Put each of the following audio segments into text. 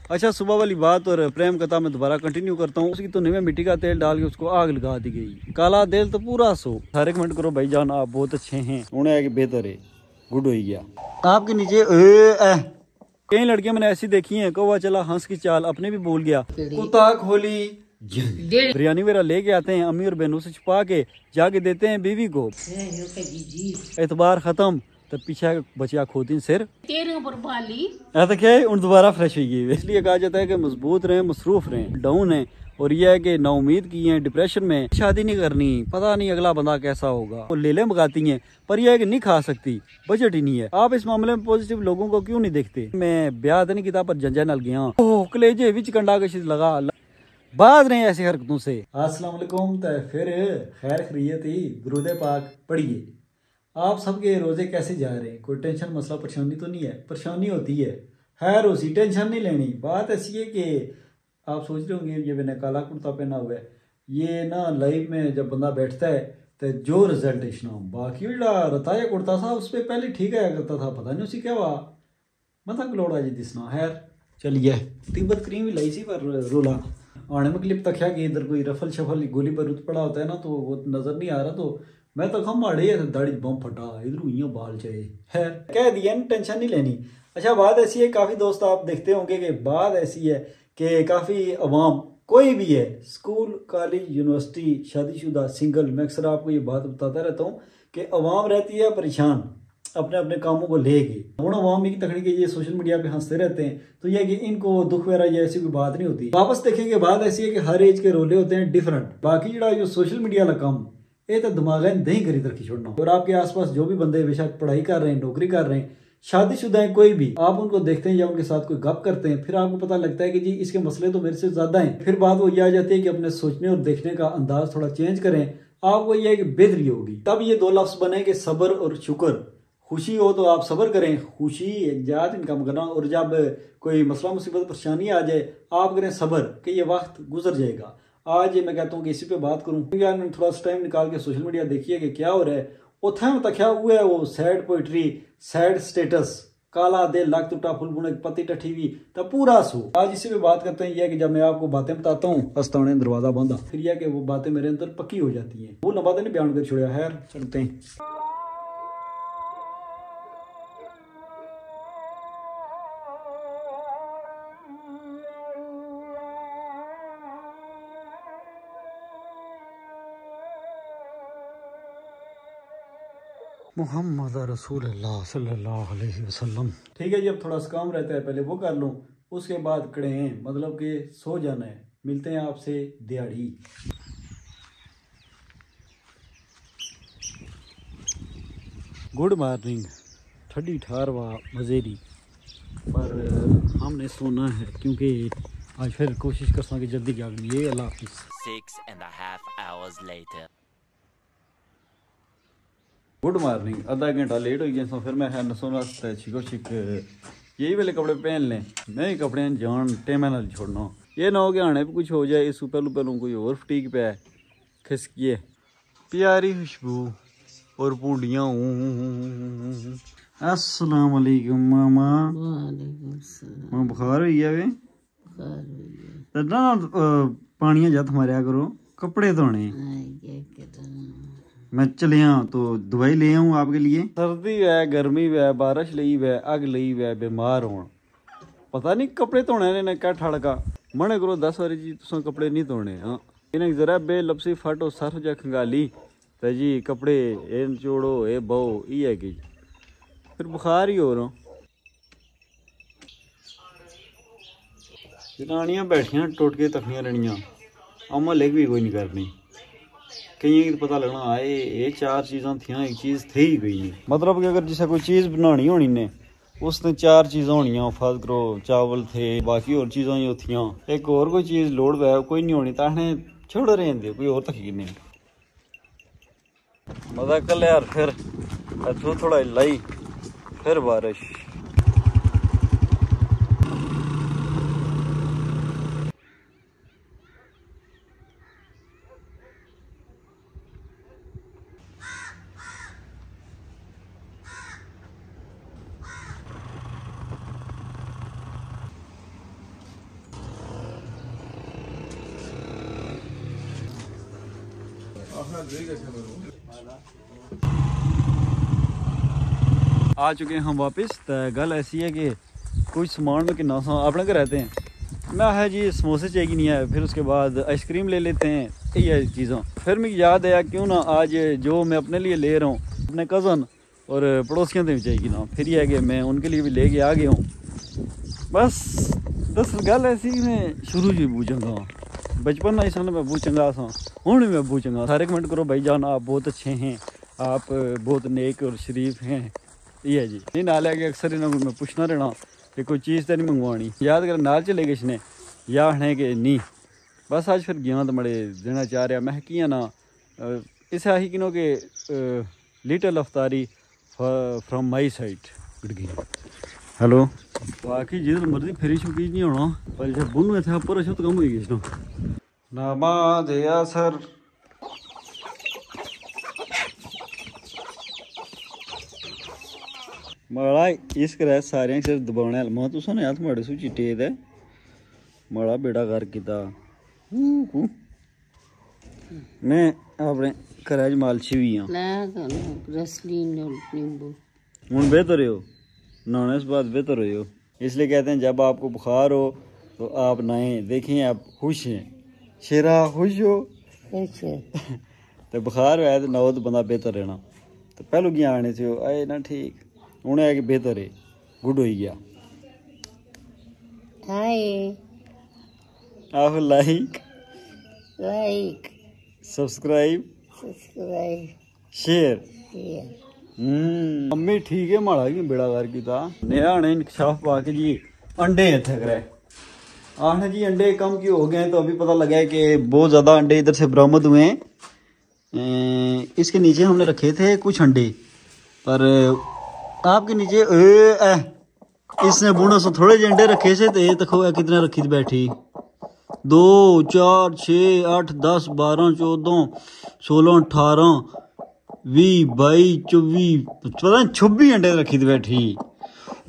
अच्छा, सुबह वाली बात और प्रेम कथा में दोबारा कंटिन्यू करता हूँ। उसकी तो नहीं, मिट्टी का तेल डाल के उसको आग लगा दी गई। काला तेल तो पूरा सो। सारे कमेंट करो भाई जान आप बहुत अच्छे हैं, उन्हें आगे बेहतर है, गुड हो गया आपके नीचे। कई लड़कियां मैंने ऐसी देखी हैं, कौवा चला हंस की चाल, अपने भी भूल गया, कुत्ता खोली बिरयानी वगैरह लेके आते हैं, अम्मी और बहनों से छुपा के जाके देते हैं बीवी को। एतबार खत्म तो पीछे बचिया खोती सिर ऐसा क्या है, उन दोबारा फ्रेश हुई गई। इसलिए कहा जाता है कि मजबूत रहें, मसरूफ रहें, डाउन है और यह है कि नाउमीद की हैं, डिप्रेशन में, शादी नहीं करनी, पता नहीं अगला बंदा कैसा होगा, वो लेले मंगाती हैं पर यह है कि नहीं खा सकती, बजट ही नहीं है। आप इस मामले में पॉजिटिव लोगों को क्यों नहीं देखते? मैं ब्याह नहीं किया पर जंजा नल गया कलेजे विच कंडा के लगा बाज रहे हैं ऐसी हरकतों से। अस्सलाम वालेकुम। तो फिर खैर खैरियत ही दुरूद पाक पढ़िए। आप सबके रोजे कैसे जा रहे हैं? कोई टेंशन मसला परेशानी तो नहीं है? परेशानी होती है, खैर उसी टेंशन नहीं लेनी। बात ऐसी है कि आप सोच रहे होंगे ये मैंने काला कुर्ता पहना हुआ है, ये ना लाइव में जब बंदा बैठता है तो जो रिजल्ट है बाकी रताया कुर्ता था उस पर पहले ठीक आया करता था, पता नहीं उसी क्या हुआ मतलब गलोड़ा जी दिसना। खैर चलिए, तिब्बत क्रीम भी लाई सी पर रोला आने में क्लिप तक है कि इधर कोई रफल शफल गोली बारूद पड़ा होता है ना तो वो नजर नहीं आ रहा, तो मैं तो खम माड़े दाढ़ी बम फटा इधर हुई बाल चाहे। खैर कह दिया टेंशन नहीं लेनी। अच्छा, बात ऐसी है, काफी दोस्त आप देखते होंगे कि बात ऐसी है कि काफी अवाम कोई भी है, स्कूल कॉलेज यूनिवर्सिटी शादीशुदा सिंगल, मैं अक्सर आपको ये बात बताता रहता हूँ कि अवाम रहती है परेशान अपने अपने कामों को लेके। हूँ अवाम की तकड़ी के ये सोशल मीडिया पे हंसते रहते हैं तो यह कि इनको दुख वगैरह ये ऐसी कोई बात नहीं होती। वापस देखेंगे बात ऐसी है कि हर एज के रोले होते हैं डिफरेंट। बाकी जो सोशल मीडिया वाला काम ये तो दिमाग नहीं करी तरक्की छोड़ना। और आपके आसपास जो भी बंदे बेशक पढ़ाई कर रहे हैं, नौकरी कर रहे हैं, शादीशुदा है, कोई भी, आप उनको देखते हैं या उनके साथ कोई गप करते हैं, फिर आपको पता लगता है कि जी इसके मसले तो मेरे से ज्यादा हैं। फिर बात वो ये आ जाती है कि अपने सोचने और देखने का अंदाज थोड़ा चेंज करें, आपको यह बेहतरी होगी। तब ये दो लफ्ज बने कि सब्र और शुक्र। खुशी हो तो आप सब्र करें, खुशी एजाज इनकम करना, और जब कोई मसला मुसीबत परेशानी आ जाए आप करें सब्र कि ये वक्त गुजर जाएगा। आज ये मैं कहता हूँ कि इसी पे बात करूँ क्योंकि मैंने थोड़ा सा टाइम निकाल के सोशल मीडिया देखिए कि क्या हो रहा है। उथम तख्या हुआ है वो सैड पोइट्री, सैड स्टेटस, काला दे लाख टूटा फुल बुने पति टठी हुई तो पूरा सो। आज इसी पे बात करते हैं, यह कि जब मैं आपको बातें बताता हूँ हस्ताने दरवाजा बंदा, फिर यह कि वो बातें मेरे अंदर पक्की हो जाती हैं। वो ना बातें नहीं बयान कर छोड़ा। खैर चलते हैं। मोहम्मद रसूलुल्लाह सल्लल्लाहु अलैहि वसल्लम। ठीक है जी, अब थोड़ा सा काम रहता है, पहले वो कर लूँ, उसके बाद खड़े हैं, मतलब कि सो जाना है। मिलते हैं आपसे दिहाड़ी। गुड मॉर्निंग, ठंडी ठारवा मजेरी, पर हमने सोना है क्योंकि आज फिर कोशिश कर सकें जल्दी जागनी है। अल्लाह हाफिज़। 6.5 hours later. गुड मॉर्निंग, आधा घंटा लेट हो गया, फिर मैं है सोना छिको छिक यही वाले कपड़े पहन लें, नए कपड़े जान टेम नाल छोड़ना, ये ना हो कि आने भी कुछ हो जाए, इस पहलू पहलू कोई और फटीक पे खिसकिए। प्यारी खुशबू और पूंडियाँ। अस्सलाम वालेकुम मामा। मां बुखार हुई है वे ना, पानी जत मारिया करो, कपड़े धोने। मैं चलिया तो दवाई ले आऊँ आपके लिए। सर्दी है, गर्मी है, बारिश ली है, अग ली है, बीमार हो, पता नहीं कपड़े धोने ने क्या ठड़का। मने करो 10 बारी जी तुम कपड़े नहीं धोने। हाँ इन्हें जरा बेलपसी फटो सर्फ जा खंगाली तो जी कपड़े ए निचोड़ो ए बहो ये है कि फिर बुखार ही हो रहा। जनानियां बैठियां टुट के तखनियां रहनियां, अमल भी कोई नहीं करनी। कई पता लगना आए ये 4 चीज़ां थियां, एक चीज़ थी ही कोई नहीं। मतलब कि अगर जिसे कोई चीज़ बनानी होनी ने उसने 4 चीज़ां होनियां, फर्ज करो चावल थे, बाकी और चीज़ां ही थियां, एक और कोई चीज़ लोड़ वै कोई नहीं होनी, ताने छोड़ रहे हैं कोई और तक नहीं मजा कर यार। फिर अथू थोड़ा लाई, फिर बारिश। आ चुके हैं हम वापस। तो गल ऐसी है कि कुछ सामान में किन्ना सा अपने घर रहते हैं, मैं है जी समोसे चाहिए नहीं है, फिर उसके बाद आइसक्रीम ले लेते हैं, ये चीज़ों। फिर मुझे याद आया क्यों ना आज जो मैं अपने लिए ले रहा हूँ अपने कज़न और पड़ोसियों से भी चाहिए ना, फिर ये है कि मैं उनके लिए भी लेके आ गया हूँ। बस दस गल ऐसी मैं शुरू ही बहुत चंगा बचपन में सन मैं बहुत चंगा सा, हूँ मैं बहुत चंगा। सारे कमेंट करो भाई जान आप बहुत अच्छे हैं, आप बहुत नेक और शरीफ हैं। ये है जी नहीं नाल है कि अक्सर इन्होंने मैं पूछना रहना कि कोई चीज़ तो नहीं मंगवानी, याद कर नाल चले गए इसने या है कि नहीं। बस आज फिर गया तो मड़े देना चाह रहा मैं किया ना इसे आही किनो के लिटिल अफ्तारी फ्रॉम माई साइड गुडगी। हेलो बाकी जिस मर्जी फिरी शुकी नहीं होना पर जब बुन थे पर तो कम हुई गई नमाज असर। माड़ा इस करे सारे सिर दबाने मैं तुसा ने हथ माड़े सू चिट्टे दे माड़ा बेड़ा कर किता मैं अपने घर च मालशी भी हाँ हूँ बेहतर हो नहाने से बाद बेहतर हो। इसलिए कहते हैं जब आपको बुखार हो तो आप नहाएं। देखें आप खुश हैं शेरा खुश हो तो बुखार है तो नहाओ तो बंदा बेहतर रहना। तो पहलू गया आने से आए ना ठीक उन्हें है कि बेहतर है गुड हो गया। आप लाइक सब्सक्राइब शेयर। मम्मी ठीक है माड़ा की बेड़ा कर की था नया ने इंकशाफ पा के जी अंडे इतने करे आने जी अंडे कम क्यों हो गए। तो अभी पता लगा है कि बहुत ज़्यादा अंडे इधर से बरामद हुए हैं। इसके नीचे हमने रखे थे कुछ अंडे पर आपके नीचे इसने बुना से थोड़े जे अंडे रखे से तो ये तको कितने रखी थी बैठी 2 4 6 8 10 12 14 16 18 20 22 24 पता नहीं 26 अंडे रखी थी बैठी।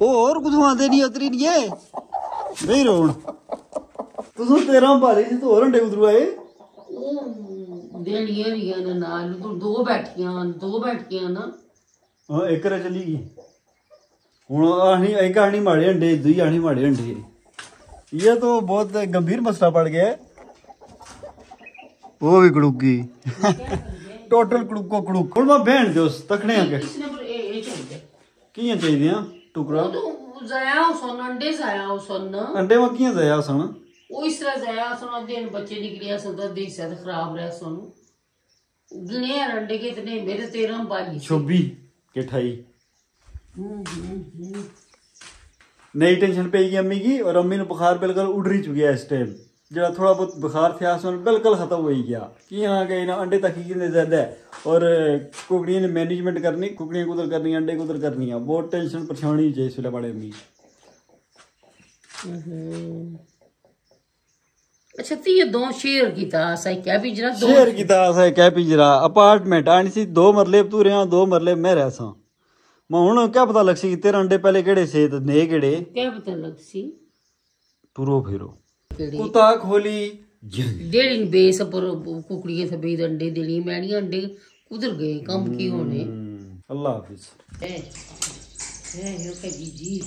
और कुछ आते नहीं उतरी नहीं है नहीं रोन तुम 13 भारी से तो और अंडे उतरू आए दो बैठियां ना हाँ एक चली गई हूँ एक आनी माड़े अंडे दुई आनी माड़े अंडे। ये तो बहुत गंभीर मसला पड़ गया है। वो भी कड़ुकी टोटल कड़ुको कड़ुक मैं बहन दो तकने आके कियां चाहिए टुकड़ा अंडे में कियां जाया सन वो इस तरह जाया सन दिन बच्चे निकलिया सन तो देख से खराब रहा सन गिने अंडे के इतने मेरे 13 22 26 के 28 नई टेंशन पे गई अम्मी की और अम्मी ने बुखार बिल्कुल उड़ रही चुकी है इस टाइम जरा थोड़ा बहुत बुखार था बिल्कुल खत्म हो गया कि यहाँ गए ना अंडे तक ही ज्यादा है और कुकड़ियों ने मैनेजमेंट करनी कुकड़ियाँ कुदर करनी अंडे कुदर करनी है बहुत टेंशन परेशानी चाहिए इस वे बड़े अम्मी। अच्छा तो ये दो शेयर की क्या पिंजरा शेयर की क्या पिंजरा अपार्टमेंट आनी सी 2 मरले तू रहा 2 मरले मैं रह सा मैं हूं क्या पता लग सी तेरे अंडे पहले केड़े से तो ने केड़े क्या पता लग सी टुरो फिरो कुत्ता खोली डेढ़ बेस पर कुकड़ियां सफेद अंडे देनी मैंने अंडे कुधर गए कम की होने। अल्लाह हाफिज जी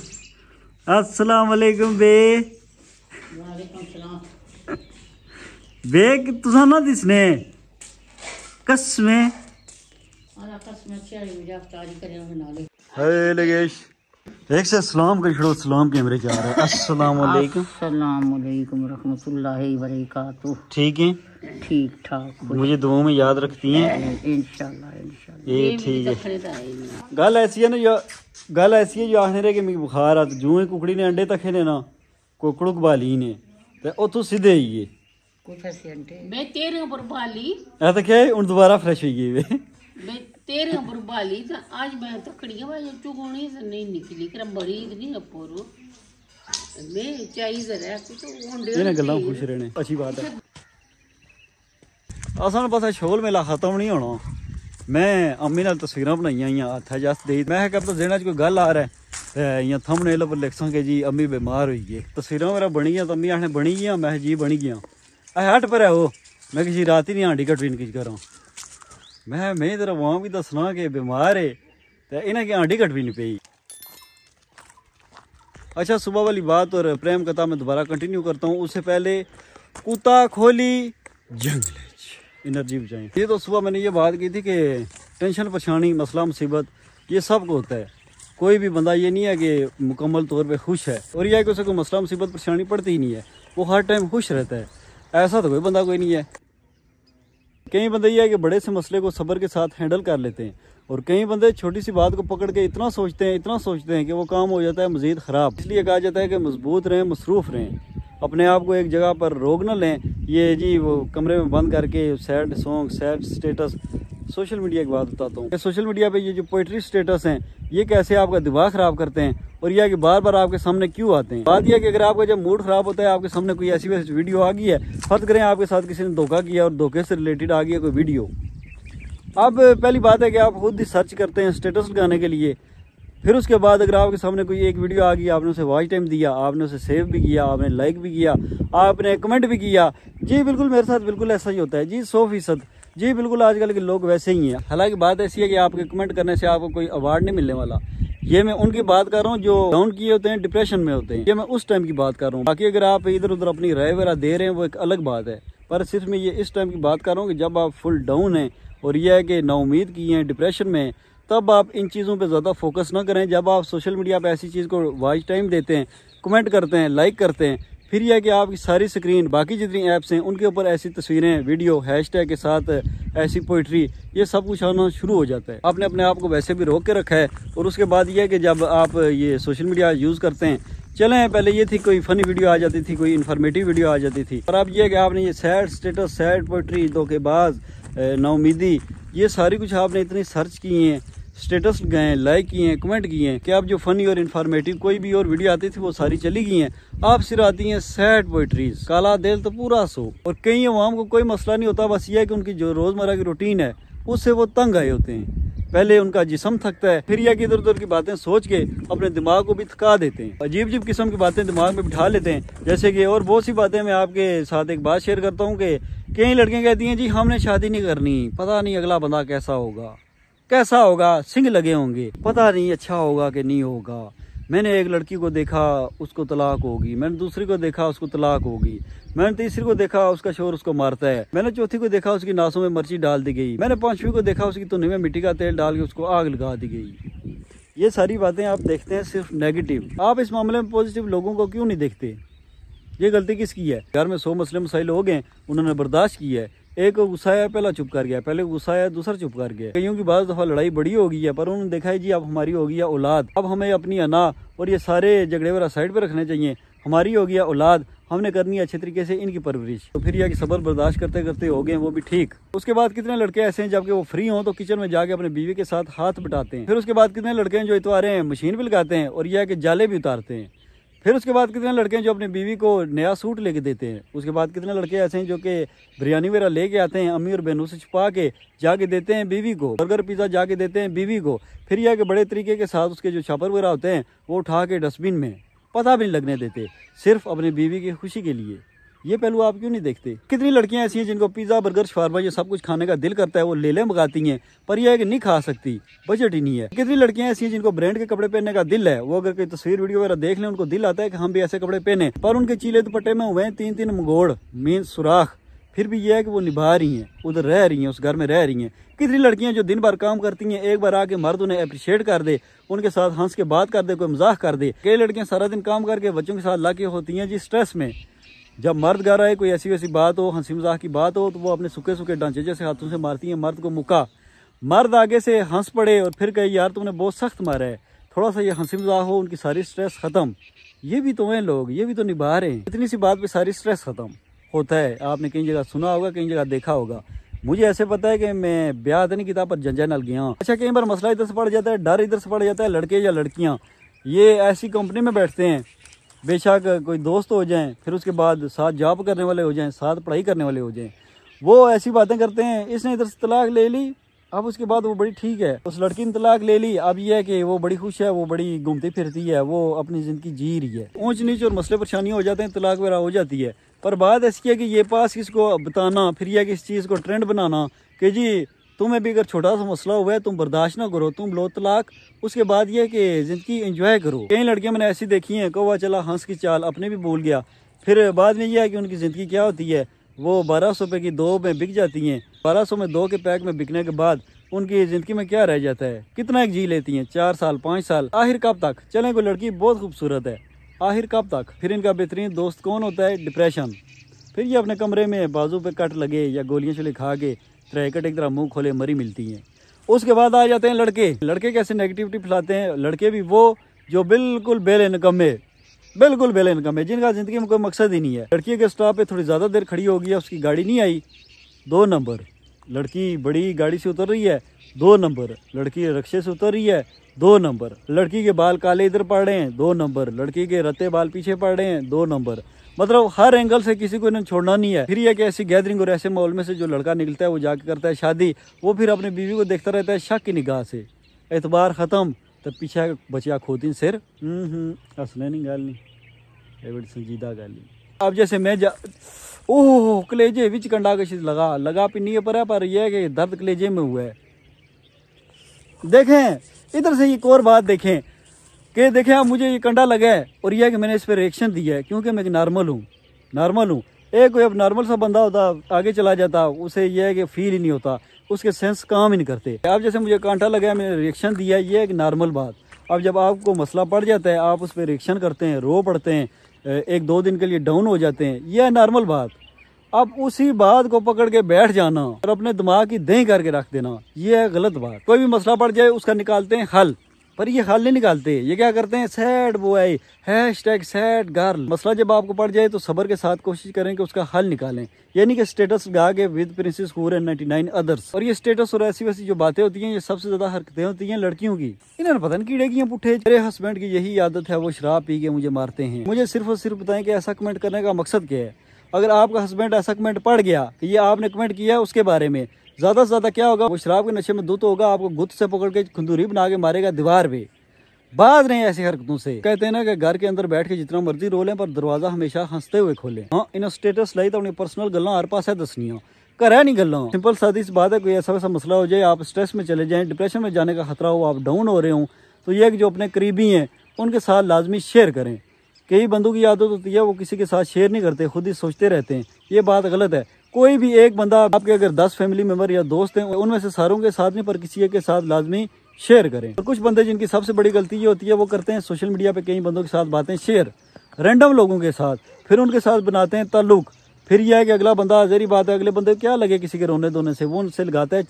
अस्सलाम वालेकुम बे वालेकुम सलाम बे तुसा ना दिसने कसमें हाय लगेश एक से सलाम कर छड़ो सलाम कैमरे जा रहा है। अस्सलाम वालेकुम अस्सलाम वालेकुम रहमतुल्लाहि व बरकातहू। ठीक है ठीक ठाक मुझे दुआओं में याद रखती हैं इंशाल्लाह इंशाल्लाह ये ठीक है। गल ऐसी है ना जो आखने रहे कि मिगी बुखार आ जो ही कुकड़ी ने अंडे तखे ने ना कुकड़ुक बाली ने ते उतो सीधे ही ये मैं तेरे ऊपर बाली ऐ तो क्या है उन दोबारा फ्रेश हो गई वे मैं तेरे ऊपर बाली तो आज मैं तकड़ियां भाई चुगोनी से नहीं निकली कर बड़ी नहीं अपोरो मैं चाहिए रहा कुछ ओंडे ये ना गल्ला खुश रहने अच्छी बात है। असन पता शोल मेला खत्म नहीं होना मैं अम्मी नाल तस्वीरां बनाइयां इयां हत्थ जस दे मैं कब तो देना कोई गल आ रहा है इयां थंबनेल पर लिख सके जी अम्मी बीमार हुई गई तस्वीरां मेरा बनी गई तो अम्मी आखने बनी गई मैं जी बनी गया हट पर है वो मैं किसी रात ही नहीं आंटी कटरीन किस करा मैं तेरा वहां भी दसना कि बीमार है तो इन्हें की आंटी कट भी नहीं पई। अच्छा, सुबह वाली बात और प्रेम कथा मैं दोबारा कंटिन्यू करता हूँ। उससे पहले कुत्ता खोली जंगल एनर्जी बचाएं। ये तो सुबह मैंने ये बात की थी कि टेंशन परेशानी मसला मुसीबत ये सब को होता है। कोई भी बंदा ये नहीं है कि मुकम्मल तौर पे खुश है, और यह है कि उसे कोई मसला मुसीबत परेशानी पड़ती ही नहीं है, वो हर टाइम खुश रहता है। ऐसा तो कोई बंदा कोई नहीं है। कई बंदे ये है कि बड़े से मसले को सब्र के साथ हैंडल कर लेते हैं, और कई बंदे छोटी सी बात को पकड़ के इतना सोचते हैं कि वो काम हो जाता है मजीद ख़राब। इसलिए कहा जाता है कि मजबूत रहें, मसरूफ़ रहें, अपने आप को एक जगह पर रोक न लें। ये जी वो कमरे में बंद करके sad song, sad status, social media की बात बताता हूँ। सोशल मीडिया पे ये जो पोइट्री स्टेटस हैं ये कैसे आपका दिमाग ख़राब करते हैं, और यह कि बार बार आपके सामने क्यों आते हैं। बात यह है कि अगर आपका जब मूड ख़राब होता है, आपके सामने कोई ऐसी वैसी वीडियो आ गई है, फर्ज करें आपके साथ किसी ने धोखा किया और धोखे से रिलेटेड आ गया कोई वीडियो। अब पहली बात है कि आप खुद ही सर्च करते हैं स्टेटस लगाने के लिए, फिर उसके बाद अगर आपके सामने कोई एक वीडियो आ गई, आपने उसे वॉच टाइम दिया, आपने उसे सेव भी किया, आपने लाइक भी किया, आपने कमेंट भी किया। जी बिल्कुल मेरे साथ बिल्कुल ऐसा ही होता है जी, 100%। जी बिल्कुल आजकल के लोग वैसे ही हैं। हालांकि बात ऐसी है कि आपके कमेंट करने से आपको कोई अवार्ड नहीं मिलने वाला। ये मैं उनकी बात कर रहा हूँ जो डाउन किए होते हैं, डिप्रेशन में होते हैं। ये मैं उस टाइम की बात कर रहा हूँ। बाकी अगर आप इधर उधर अपनी राय वगैरह दे रहे हैं वो एक अलग बात है, पर सिर्फ मैं ये इस टाइम की बात कर रहा हूँ कि जब आप फुल डाउन हैं और यह है कि नाउमीद की हैं, डिप्रेशन में, तब आप इन चीज़ों पे ज़्यादा फोकस ना करें। जब आप सोशल मीडिया पे ऐसी चीज़ को वॉच टाइम देते हैं, कमेंट करते हैं, लाइक करते हैं, फिर यह है कि आपकी सारी स्क्रीन, बाकी जितनी ऐप्स हैं उनके ऊपर ऐसी तस्वीरें, वीडियो, हैशटैग के साथ ऐसी पोइट्री, ये सब कुछ आना शुरू हो जाता है। आपने अपने आप को वैसे भी रोक के रखा है। और उसके बाद यह है कि जब आप ये सोशल मीडिया यूज़ करते हैं, चलें पहले ये थी कोई फ़नी वीडियो आ जाती थी, कोई इन्फॉर्मेटिव वीडियो आ जाती थी, और अब यह है कि आपने ये सैड स्टेटस, सैड पोइट्री, धोखेबाज, नाउमीदी, ये सारी कुछ आपने इतनी सर्च की हैं, स्टेटस लगाए, लाइक किए हैं, कमेंट किए हैं कि अब जो फनी और इन्फॉर्मेटिव कोई भी और वीडियो आती थी वो सारी चली गई हैं। आप सिर्फ आती हैं सैड पोइट्रीज, काला दिल तो पूरा सो। और कई अवाम को कोई मसला नहीं होता, बस ये है कि उनकी जो रोज़मर्रा की रूटीन है उससे वो तंग आए होते हैं। पहले उनका जिस्म थकता है, फिर यह कि इधर उधर की बातें सोच के अपने दिमाग को भी थका देते हैं, अजीब अजीब किस्म की बातें दिमाग में बिठा लेते हैं। जैसे कि और बहुत सी बातें मैं आपके साथ एक बात शेयर करता हूँ कि कई लड़कियाँ कहती हैं जी हमने शादी नहीं करनी, पता नहीं अगला बंदा कैसा होगा, सिंग लगे होंगे, पता नहीं अच्छा होगा कि नहीं होगा। मैंने एक लड़की को देखा उसको तलाक होगी, मैंने दूसरी को देखा उसको तलाक होगी, मैंने तीसरी को देखा उसका शोर उसको मारता है, मैंने चौथी को देखा उसकी नासों में मिर्ची डाल दी गई, मैंने पांचवी को देखा उसकी धुनी में मिट्टी का तेल डाल के उसको आग लगा दी गई। ये सारी बातें आप देखते हैं सिर्फ नेगेटिव। आप इस मामले में पॉजिटिव लोगों को क्यों नहीं देखते? ये गलती किसकी है? घर में 100 मसले मसाइल हो गए, उन्होंने बर्दाश्त किया है। एक को गुस्सा आया, पहला चुप कर गया, पहले गुस्सा आया, दूसरा चुप कर गया। कईयों की बात दफा लड़ाई बड़ी हो गई है, पर उन्होंने देखा है जी अब हमारी हो गई है औलाद, अब हमें अपनी अना और ये सारे झगड़े वगैरह साइड पे रखने चाहिए। हमारी हो गया औलाद, हमने करनी है अच्छे तरीके से इनकी परवरिश। तो फिर यह कि सब्र बर्दाश्त करते करते हो गए वो भी ठीक। उसके बाद कितने लड़के ऐसे हैं जबकि वो फ्री हों तो किचन में जाके अपने बीवी के साथ हाथ बटाते हैं। फिर उसके बाद कितने लड़के हैं जो इतवारे हैं मशीन भी लगाते हैं और यह कि जाले भी उतारते हैं। फिर उसके बाद कितने लड़के हैं जो अपनी बीवी को नया सूट लेके देते हैं। उसके बाद कितने लड़के ऐसे हैं जो कि बिरयानी वगैरह लेके आते हैं, अम्मी और बहनों से छुपा के जाके देते हैं बीवी को, बर्गर पिज़्ज़ा जाके देते हैं बीवी को। फिर यह कि बड़े तरीके के साथ उसके जो छापर वगैरह होते हैं वो उठा के डस्टबिन में, पता भी नहीं लगने देते, सिर्फ अपनी बीवी की खुशी के लिए। ये पहलू आप क्यों नहीं देखते? कितनी लड़कियां ऐसी हैं जिनको पिज़्ज़ा, बर्गर, शवारमा ये सब कुछ खाने का दिल करता है, वो ले मंगाती हैं, पर यह है कि नहीं खा सकती, बजट ही नहीं है। कितनी लड़कियां ऐसी हैं जिनको ब्रांड के कपड़े पहनने का दिल है, वो अगर कोई तस्वीर वीडियो वगैरह देख लें उनको दिल आता है कि हम भी ऐसे कपड़े पहने, पर उनके चीले दुपट्टे में हुए 3-3 मंगोड़ मीन सुराख। फिर भी यह है कि वो निभा रही हैं, उधर रह रही हैं, उस घर में रह रही हैं। कितनी लड़कियां जो दिन भर काम करती हैं, एक बार आके मर्द उन्हें अप्रिशिएट कर दे, उनके साथ हंस के बात कर दे, कोई मजाक कर दे। कई लड़कियां सारा दिन काम करके बच्चों के साथ लाके होती हैं जी स्ट्रेस में। जब मर्द घर आए, कोई ऐसी वैसी बात हो, हंसी मजाक की बात हो, तो वो अपने सूखे सूखे ढांचे जैसे हाथों से मारती हैं मर्द को मुक्का। मर्द आगे से हंस पड़े और फिर कहे यार तुमने बहुत सख्त मारा है, थोड़ा सा ये हंसी मजाक हो, उनकी सारी स्ट्रेस खत्म। ये भी तो हैं लोग, ये भी तो निभा रहे हैं। इतनी सी बात पे सारी स्ट्रेस खत्म होता है। आपने कई जगह सुना होगा, कई जगह देखा होगा। मुझे ऐसे पता है कि मैं ब्याह तो नहीं किया पर जंजा नल गया। अच्छा, कई बार मसला इधर से पड़ जाता है, डर इधर से पड़ जाता है। लड़के या लड़कियां ये ऐसी कंपनी में बैठते हैं, बेशक कोई दोस्त हो जाएं, फिर उसके बाद साथ जॉब करने वाले हो जाएं, साथ पढ़ाई करने वाले हो जाएं, वो ऐसी बातें करते हैं। इसने इधर से तलाक ले ली, अब उसके बाद वो बड़ी ठीक है, उस लड़की ने तलाक ले ली, अब ये है कि वो बड़ी खुश है, वो बड़ी घूमती फिरती है, वो अपनी जिंदगी जी रही है। ऊंच नीच और मसले परेशानी हो जाते हैं, तलाक वगैरह हो जाती है। पर बात ऐसी है कि ये पास किसको बताना, फिर यह कि इस चीज़ को ट्रेंड बनाना कि जी तुम्हें भी अगर छोटा सा मसला हुआ है तुम बर्दाश्त ना करो, तुम लो तलाक। उसके बाद ये कि ज़िंदगी एंजॉय करो। कई लड़कियां मैंने ऐसी देखी हैं, कौवा चला हंस की चाल, अपने भी भूल गया। फिर बाद में यह है कि उनकी ज़िंदगी क्या होती है, वो 1200 रुपये की 2 में बिक जाती हैं। 1200 में 2 के पैक में बिकने के बाद उनकी ज़िंदगी में क्या रह जाता है, कितना एक जी लेती हैं, 4 साल 5 साल। आखिर कब तक चलें, कोई लड़की बहुत खूबसूरत है, आखिर कब तक। फिर इनका बेहतरीन दोस्त कौन होता है, डिप्रेशन। फिर ये अपने कमरे में बाजू पे कट लगे या गोलियां चले खा के त्रैकट एक तरह मुंह खोले मरी मिलती हैं। उसके बाद आ जाते हैं लड़के। लड़के कैसे नेगेटिविटी फैलाते हैं। लड़के भी वो जो बिल्कुल बेइनकम है, जिनका ज़िंदगी में कोई मकसद ही नहीं है। लड़की के स्टॉप पे थोड़ी ज़्यादा देर खड़ी हो गई है, उसकी गाड़ी नहीं आई, 2 नंबर। लड़की बड़ी गाड़ी से उतर रही है, 2 नंबर। लड़की रिक्शे से उतर रही है, 2 नंबर। लड़की के बाल काले इधर पड़ रहे हैं, 2 नंबर। लड़की के रत्ते बाल पीछे पड़ रहे हैं, 2 नंबर। मतलब हर एंगल से किसी को इन्हें छोड़ना नहीं है। फिर यह कि ऐसी गैदरिंग और ऐसे माहौल में से जो लड़का निकलता है वो जाके करता है शादी। वो फिर अपनी बीवी को देखता रहता है शक की निगाह से। एतबार ख़त्म, तब पीछे बचिया खोती सिर। हंसने नहीं गाल नहीं, ये बड़ी संजीदा गाल नहीं। अब जैसे मैं ओह कलेजे विच कंडा कशी लगा पिन्नी पर यह है कि दर्द कलेजे में हुआ है। देखें इधर से एक और बात देखें कि देखें अब मुझे ये कंडा लगा है और यह है कि मैंने इस पर रिएक्शन दिया है क्योंकि मैं नॉर्मल हूँ। एक कोई अब नॉर्मल सा बंदा होता आगे चला जाता, उसे यह है कि फील ही नहीं होता, उसके सेंस काम ही नहीं करते। अब जैसे मुझे कांटा लगा है, मैंने रिएक्शन दिया, ये एक नॉर्मल बात। अब जब आपको मसला पड़ जाता है, आप उस पर रिएक्शन करते हैं, रो पड़ते हैं, 1-2 दिन के लिए डाउन हो जाते हैं, यह है नॉर्मल बात। अब उसी बात को पकड़ के बैठ जाना और अपने दिमाग की दही करके रख देना, यह है गलत बात। कोई भी मसला पड़ जाए उसका निकालते हैं हल, पर ये हल नहीं निकालते। ये क्या करते हैं, सैड बॉय, #सैड गर्ल। मसला जब आपको पड़ जाए तो सब्र के साथ कोशिश करें कि उसका हल निकालें, यानी कि स्टेटस लगा के विद प्रिंसेस हूर एंड 99 अदर्स। और ये स्टेटस और ऐसी वैसी जो बातें होती हैं, ये सबसे ज्यादा हरकतें होती हैं लड़कियों की। इन्होंने पता नहीं कीड़े की पुट्ठे। मेरे हस्बैंड की यही आदत है, वो शराब पी के मुझे मारते हैं। मुझे सिर्फ और सिर्फ बताएं कि ऐसा कमेंट करने का मकसद क्या है। अगर आपका हस्बैंड ऐसा कमेंट पढ़ गया कि ये आपने कमेंट किया है उसके बारे में, ज्यादा से ज्यादा क्या होगा, वो शराब के नशे में धुत होगा, आपको गुत्त से पकड़ के खंदूरी बना के मारेगा दीवार पे। बात नहीं ऐसी हरकतों से। कहते हैं ना कि घर के अंदर बैठ के जितना मर्जी रो लें पर दरवाजा हमेशा हंसते हुए खोलें। हाँ, इन्हें स्टेटस लाई तो अपनी पर्सनल गल्लां हर पास है दसनियां, घर नहीं गल्लां। सिंपल सादी सी बात है, कोई ऐसा वैसा मसला हो जाए, आप स्ट्रेस में चले जाएं, डिप्रेशन में जाने का खतरा हो, आप डाउन हो रहे हो, तो यह जो अपने करीबी हैं उनके साथ लाजमी शेयर करें। कई बंदों की आदत होती है वो किसी के साथ शेयर नहीं करते, खुद ही सोचते रहते हैं, ये बात गलत है। कोई भी एक बंदा, आपके अगर 10 फैमिली मेंबर या दोस्त हैं, उनमें से सारों के साथ नहीं पर किसी एक के साथ लाजमी शेयर करें। और कुछ बंदे जिनकी सबसे बड़ी गलती ये होती है, वो करते हैं सोशल मीडिया पे कई बंदों के साथ बातें शेयर, रैंडम लोगों के साथ, फिर उनके साथ बनाते हैं ताल्लुक। फिर यह है कि अगला बंदा, जरी बात है, अगले बंदे को क्या लगे किसी के रोने धोने से, वो उनसे लगाता है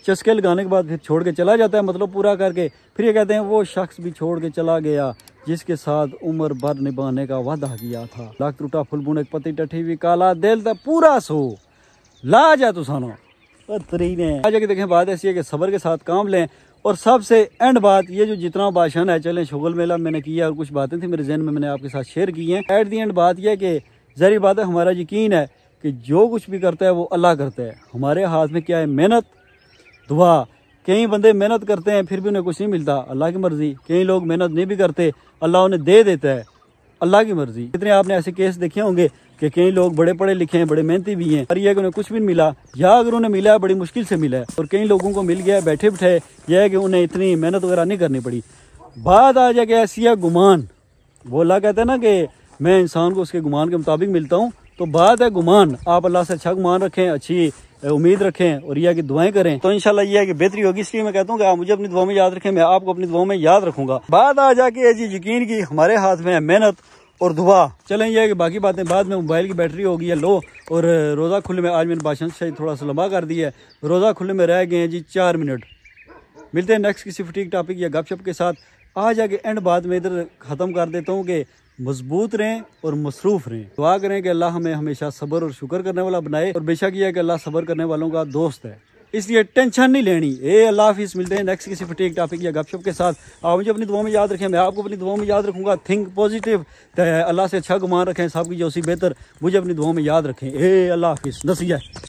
चस्के लगाने के बाद फिर छोड़ के चला जाता है, मतलब पूरा करके। फिर ये कहते हैं वो शख्स भी छोड़ के चला गया जिसके साथ उम्र भर निभाने का वादा किया था। लाख टूटा फुल बुने पति टठी भी काला दिल था पूरा सो ला जा तू सानो तरीने। आज देखें बात ऐसी है कि सब्र के साथ काम लें। और सबसे एंड बात, ये जो जितना भाषण है, चलें शुगल मेला मैंने किया और कुछ बातें थी मेरे जहन में, मैंने आपके साथ शेयर की हैं। एट दी एंड बात यह है कि जहरी बात है, हमारा यकीन है कि जो कुछ भी करता है वो अल्लाह करता है। हमारे हाथ में क्या है, मेहनत, दुआ। कई बंदे मेहनत करते हैं फिर भी उन्हें कुछ नहीं मिलता, अल्लाह की मर्जी। कई लोग मेहनत नहीं भी करते, अल्लाह उन्हें दे देता है, अल्लाह की मर्जी। कितने आपने ऐसे केस देखे होंगे कि कई लोग बड़े पढ़े लिखे हैं, बड़े मेहनती भी हैं, और यह कि उन्हें कुछ भी नहीं मिला, या अगर उन्हें मिला है बड़ी मुश्किल से मिला है। और कई लोगों को मिल गया बैठे बैठे, यह है कि उन्हें इतनी मेहनत वगैरह नहीं करनी पड़ी। बात आ जाए कि ऐसी है गुमान। वो अल्लाह कहता है ना कि मैं इंसान को उसके गुमान के मुताबिक मिलता हूँ, तो बात है गुमान। आप अल्लाह से अच्छा गुमान रखें, अच्छी उम्मीद रखें और यह कि दुआएं करें, तो इंशाल्लाह यह है कि बेहतरी होगी। इसलिए मैं कहता हूँ कि आप मुझे अपनी दुआ में याद रखें, मैं आपको अपनी दुआ में याद रखूंगा। बात आ जाके जी यकीन की, हमारे हाथ में है मेहनत और दुआ। चलें यह है कि बाकी बातें बाद में। मोबाइल की बैटरी हो गई है लो, और रोज़ा खुले में आज मैंने भाषण शायद थोड़ा सा लंबा कर दिया है। रोज़ा खुले में रह गए हैं जी 4 मिनट। मिलते हैं नेक्स्ट किसी फटीक टॉपिक या गपशप के साथ। आज आगे एंड बाद में इधर ख़त्म कर देता हूँ कि मजबूत रहें और मसरूफ़ रहें। दुआ करें कि अल्लाह हमें हमेशा सब्र और शुक्र करने वाला बनाए, और बेशक यह है कि अल्लाह सब्र करने वालों का दोस्त है, इसलिए टेंशन नहीं लेनी। अल्लाह हाफिज़। मिलते हैं नेक्स्ट किसी फटीक टॉपिक या गपशप के साथ। आप मुझे अपनी दुआ में याद रखें, मैं आपको अपनी दुआ में याद रखूंगा। थिंक पॉजिटिव, अल्लाह से अच्छा गुमान रखें, सबकी जो सी बेहतर मुझे अपनी दुआ में याद रखें। अल्लाह हाफिज़। नसीहत।